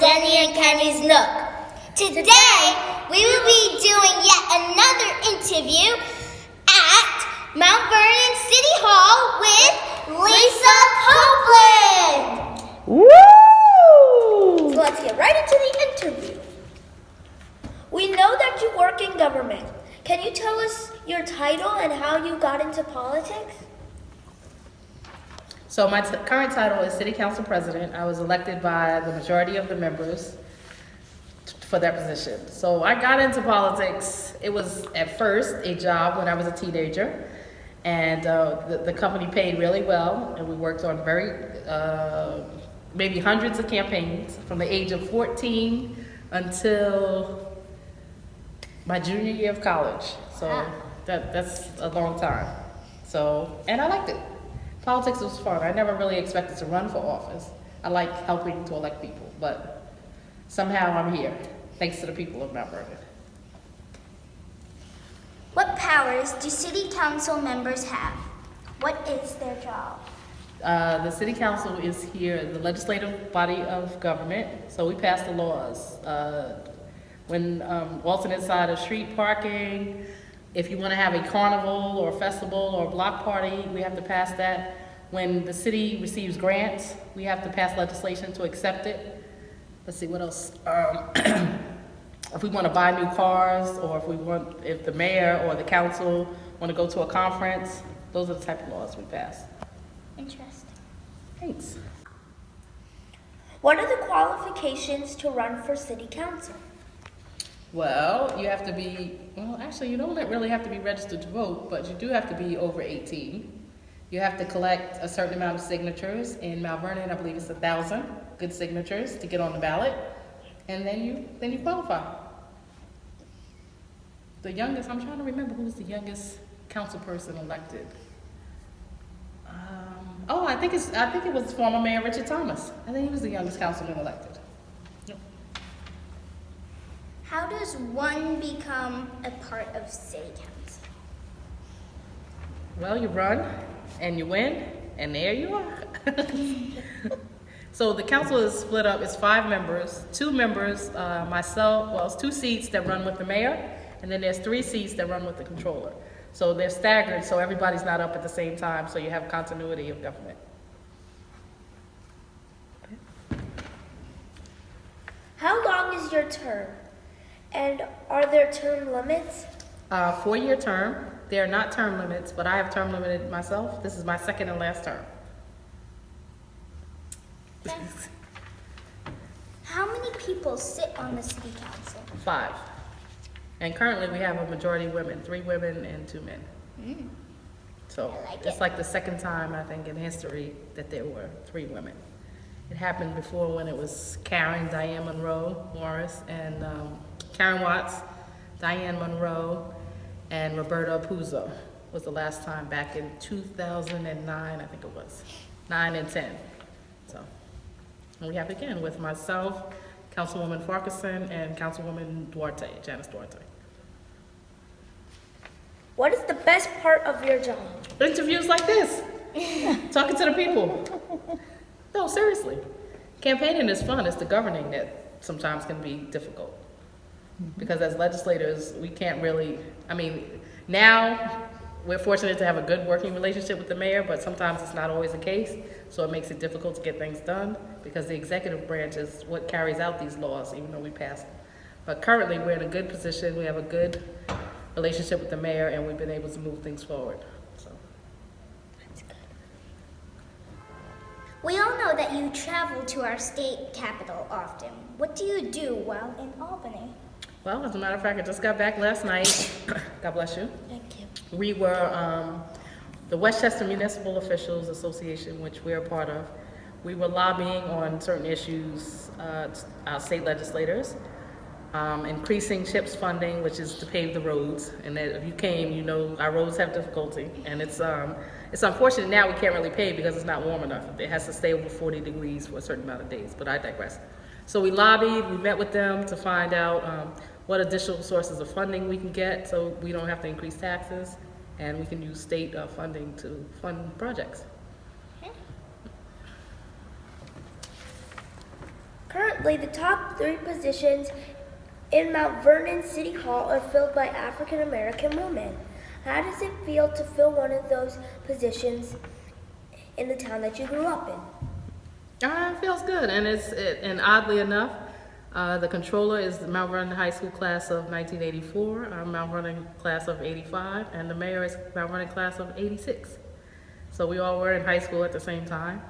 Denny and Kenny's Nook. Today, we will be doing yet another interview at Mount Vernon City Hall with Lisa Copeland. Woo! So let's get right into the interview. We know that you work in government. Can you tell us your title and how you got into politics? So my current title is City Council President. I was elected by the majority of the members for that position. So I got into politics. It was at first a job when I was a teenager, and the company paid really well, and we worked on maybe hundreds of campaigns from the age of 14 until my junior year of college. So that's a long time. So, and I liked it. Politics was fun. I never really expected to run for office. I like helping to elect people, but somehow I'm here, thanks to the people of Mount Vernon. What powers do city council members have? What is their job? The city council is here, the legislative body of government, so we pass the laws. When alternate side of street parking, if you want to have a carnival or a festival or a block party, we have to pass that. When the city receives grants, we have to pass legislation to accept it. Let's see, what else? If we want to buy new cars, or if the mayor or the council want to go to a conference, those are the type of laws we pass. Interesting. Thanks. What are the qualifications to run for city council? Well, you have to be, actually you don't really have to be registered to vote, but you do have to be over 18. You have to collect a certain amount of signatures. In Mount Vernon, I believe it's 1,000 good signatures to get on the ballot, and then you qualify. The youngest, I'm trying to remember who was the youngest council person elected. I think it was former Mayor Richard Thomas. I think he was the youngest councilman elected. How does one become a part of city council? Well, you run and you win, and there you are. So the council is split up. It's 5 members, 2 members, myself. Well, it's 2 seats that run with the mayor, and then there's 3 seats that run with the controller. So they're staggered, so everybody's not up at the same time, so you have continuity of government. How long is your term? And are there term limits? 4-year term. They are not term limits, but I have term limited myself. This is my second and last term. Thanks. How many people sit on the city council? 5. And currently we have a majority women, 3 women and 2 men. So it's like the second time, I think, in history that there were 3 women. It happened before when it was Karen, Diane Monroe Morris, and Karen Watts, Diane Monroe, and Roberta Puzo was the last time back in 2009, I think it was, 9 and 10. So, and we have again with myself, Councilwoman Farquharson, and Councilwoman Duarte, Janice Duarte. What is the best part of your job? Interviews like this, talking to the people. No, seriously. Campaigning is fun. It's the governing that sometimes can be difficult. Because as legislators, we can't really, now we're fortunate to have a good working relationship with the mayor, but sometimes it's not always the case. So it makes it difficult to get things done because the executive branch is what carries out these laws, even though we pass them. But currently we're in a good position. We have a good relationship with the mayor, and we've been able to move things forward. So. That's good. We all know that you travel to our state capital often. What do you do while in Albany? Well, as a matter of fact, I just got back last night. God bless you. Thank you. We were the Westchester Municipal Officials Association, which we're a part of. We were lobbying on certain issues, our state legislators, increasing CHIPS funding, which is to pave the roads. And that if you came, you know our roads have difficulty. And it's unfortunate now we can't really pave because it's not warm enough. It has to stay over 40 degrees for a certain amount of days, but I digress. So we lobbied, we met with them to find out what additional sources of funding we can get so we don't have to increase taxes, and we can use state funding to fund projects. Currently, Currently, the top 3 positions in Mount Vernon City Hall are filled by African American women. How does it feel to fill one of those positions in the town that you grew up in? It feels good, and oddly enough, the controller is the Mount Vernon High School class of 1984, Mount Vernon class of 85, and the mayor is Mount Vernon class of 86. So we all were in high school at the same time.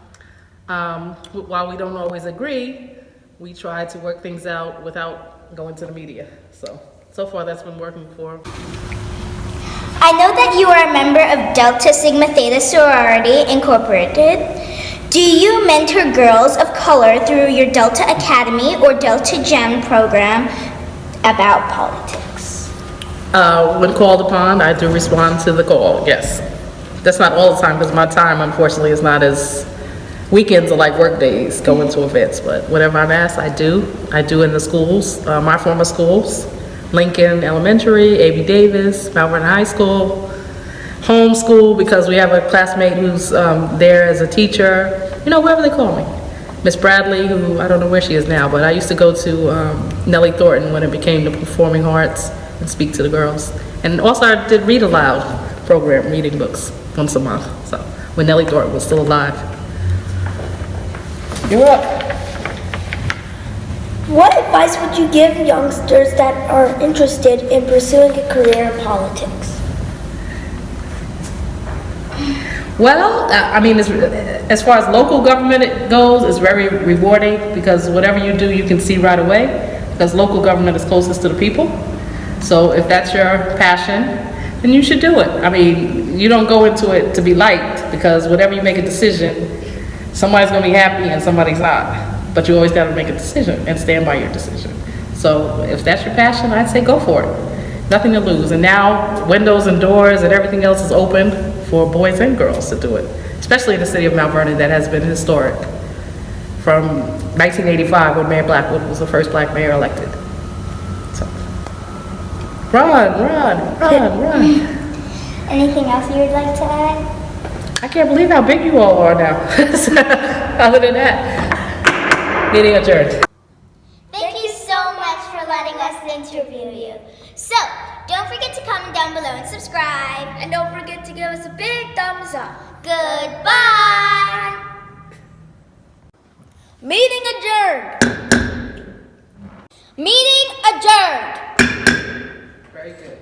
While we don't always agree, we try to work things out without going to the media. So far that's been working for. I know that you are a member of Delta Sigma Theta Sorority Incorporated. Do you mentor girls of color through your Delta Academy or Delta Gem program about politics? When called upon, I do respond to the call, yes. That's not all the time, because my time, unfortunately, is not as, weekends are like work days, going to events, but whatever I'm asked, I do. I do in the schools, my former schools, Lincoln Elementary, A.B. Davis, Mount Vernon High School, homeschool, because we have a classmate who's there as a teacher, whoever they call me. Miss Bradley, who I don't know where she is now, but I used to go to Nellie Thornton when it became the Performing Arts and speak to the girls. And also I did Read Aloud program, reading books once a month, so when Nellie Thornton was still alive. You're up. What advice would you give youngsters that are interested in pursuing a career in politics? Well, as far as local government goes, it's very rewarding, because whatever you do, you can see right away, because local government is closest to the people. So if that's your passion, then you should do it. You don't go into it to be liked, because whatever you make a decision, somebody's going to be happy and somebody's not. But you always got to make a decision and stand by your decision. So if that's your passion, I'd say go for it. Nothing to lose. And now windows and doors and everything else is open for boys and girls to do it, especially in the city of Mount Vernon that has been historic from 1985, when Mayor Blackwood was the first black mayor elected. So run. Anything else you would like to add? I can't believe how big you all are now. Other than that, meeting adjourned. Thank you so much for letting us interview you. So, don't forget to comment down below and subscribe. And don't forget to give us a big thumbs up. Goodbye. Meeting adjourned. Meeting adjourned. Very good.